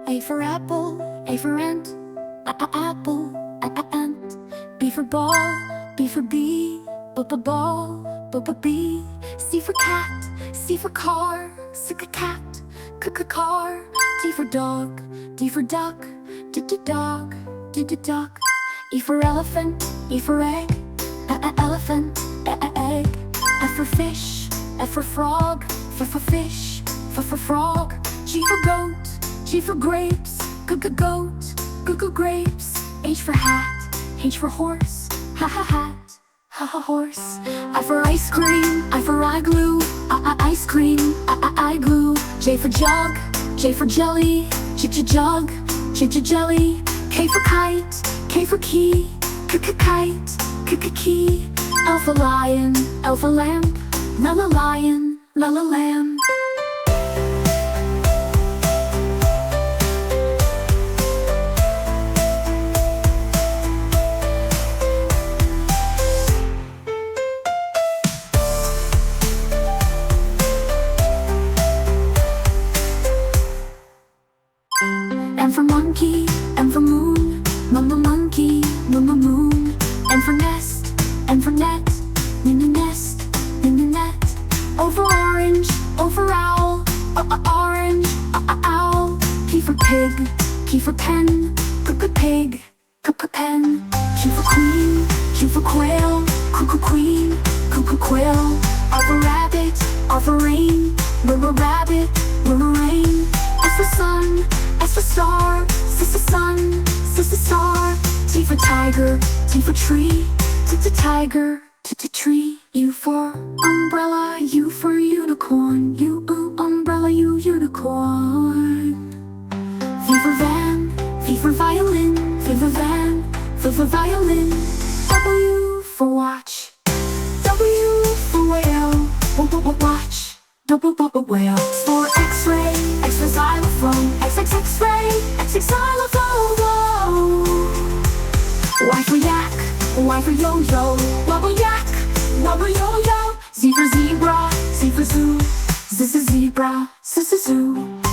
A for apple, A for ant, apple, ant. B for ball, B for bee, ball, bee. C for cat, C for car, cat, car. D for dog, D for duck, dog, duck. E for elephant, E for egg, elephant, egg. F for fish, F for frog, fish, frog. G for goat, G for grapes, goat, grapes. H for hat, H for horse, hat, horse. I for ice cream, I for igloo, ice cream, igloo. J for jug, J for jelly, jug, jelly. K for kite, K for key, kite, key. L for lion, L for lamp, lion, lamb. M for monkey, M for moon, monkey, moon. N for nest, N for net, nest, net. O for orange, O for owl, orange, owl. P for pig, P for pen, pig, pen. Q for queen, Q for quail, queen, quail. R for rabbit, R for rain, rabbit, rain. S for sun, S for star, sun, star. T for tiger, T for tree, tiger, tree. U for umbrella, U for unicorn, umbrella, unicorn. V for van, V for violin, van, violin. W for watch, W for whale, watch, whale. For X-ray, X for xylophone, X-ray, xylophone. Y for yak, Y for yo-yo, wobble yak, wobble yo-yo. Z for zebra, Z for zoo, zebra, zoo.